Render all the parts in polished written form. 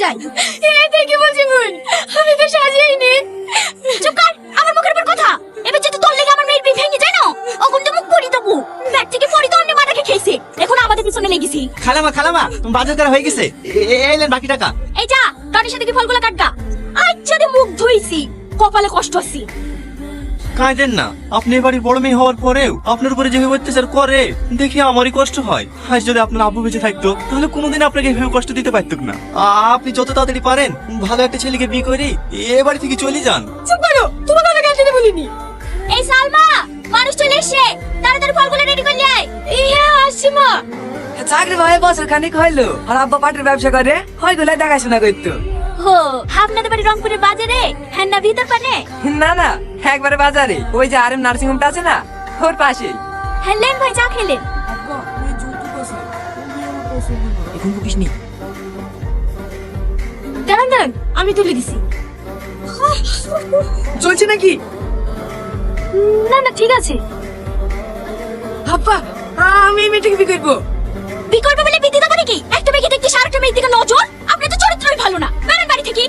চাই। এতে কি বলছি বোন, আমি তো সাজিয়েই নি। চুপ কর, আমার মুখের উপর কথা। এবার যদি তোর লেগে আমার মেয়ের বিয়ে ভেঙে যায় না, ওখান থেকে মুখ পড়ি দেবো। ব্যাগ থেকে পড়ি তো অন্য মাথাকে খেয়েছে, এখন আমাদের পিছনে লেগেছি। খালামা বাজার করা হয়ে গেছে, এলেন বাকি টাকা। এই যা, টনির সাথে কি ফলগুলো কাটগা। আচ্ছা রে, মুখ ধুইছি, কপালে কষ্ট আছে। কাঁদেন না, আপনি এবারে বড় মেয়ে হওয়ার পরেও আপনার উপরে যেভাবে অত্যাচার করে দেখে আমারই কষ্ট হয়। আজ যদি আপনার আব্বু বেঁচে থাকতো তাহলে কোনোদিন আপনাকে এভাবে কষ্ট দিতে পারতুক না। আপনি যত তাড়াতাড়ি পারেন ভালো একটা ছেলেকে বিয়ে করে এ বাড়ি থেকে চলে যান। চুপ করো, তোমাকে আমি কাটতে বলিনি। এই সালমা, মানুষ চলে এসে, তাড়াতাড়ি ফলগুলো রেডি করে নিয়ে আয়। ইয়া আসছি মা। চাকরি ভাই বছর খানিক হইলো, আর আব্বা পাটের ব্যবসা করে, হয়গুলো দেখাশোনা করতো। হো, আপনাদের বাড়ি রংপুরের বাজারে, হ্যাঁ না ভিতর পানে? না একবারে বাজারে, ওই যে আরএম নার্সিং হোমটা আছে না, ওর পাশেই। হ্যাঁ লেন ভাই, চা খেলেন? এখন বুকিস নি। দাঁড়ান, আমি তুলে দিছি। চলছে নাকি? না ঠিক আছে। আব্বা, আমি এই মেয়েটাকে বিয়ে করবো। বিয়ে করবে বলে বিয়ে দিতে পারে কি? একটা মেয়েকে দেখতে আরেকটা মেয়ের দিকে নজর। আপনার তো চরিত্রই ভালো না, বেরেন বাড়ি থেকে।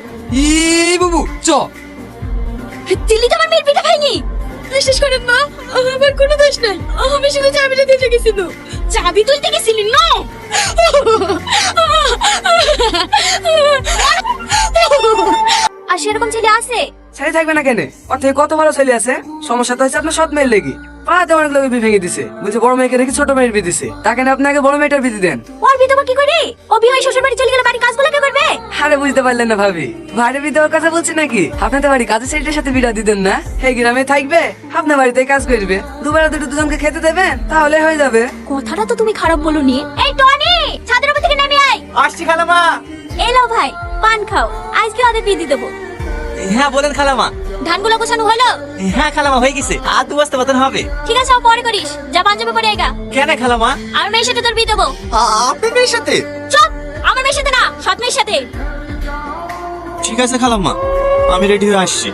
এই বাবু চ। দিল্লি তো আমার মেয়ের বিয়েটা ভাইনি। বিশ্বাস করেন মা, আমার কোনো দোষ নাই। আমি শুধু চাবিটা দিতে গেছিল। চাবি তুলতে গেছিলি না? আর সেরকম ছেলে আছে? ছেলে থাকবে না কেন? ওর থেকে কত ভালো ছেলে আছে। সমস্যা তো হচ্ছে আপনার সৎ মেয়ের লেগে। পাড়াতে অনেক লোক বিয়ে ভেঙে দিছে, বলছে বড় মেয়েকে রেখে ছোট মেয়ের বিয়ে দিছে। তাকে না আপনাকে বড় মেয়েটার বিয়ে দেন। ওর বিধবা কি করে? ও বিয়ে হয়ে শ্বশুর বাড়ি চলে গেলে বাড়ির কাজগুলো কে করবে? আরে বুঝতে পারলেন না ভাবি, ভাইয়ের বিধবার কথা বলছি নাকি? আপনাদের বাড়ি কাজের ছেলেটার সাথে বিয়ে দিতেন না? এই গ্রামে থাকবে, আপনার বাড়িতে কাজ করবে, দুবেলা দুজনকে খেতে দেবেন, তাহলে হয়ে যাবে। কথাটা তো তুমি খারাপ বলনি। এই টনি, ছাদের উপর থেকে নেমে আয়। আসছি খালামা। এলো ভাই, পান খাও, আজকে ওদের বিয়ে দিয়ে দেবো। হ্যাঁ বলেন খালামা। ধানগুলো গোছানো হলো? হ্যাঁ খালামা, হয়ে গেছে, আর 2 বস্তা মতন হবে। ঠিক আছে, ও পরে করিস। যা পাঞ্জাবি পরে আইগা। কেন খালামা? আমার মেয়ের সাথে তোর বিয়ে দেবো। আপনার মেয়ের সাথে? চুপ, আমার মেয়ের সাথে না, সৎ মেয়ের সাথে। ঠিক আছে খালাম্মা, আমি রেডি হয়ে আসছি।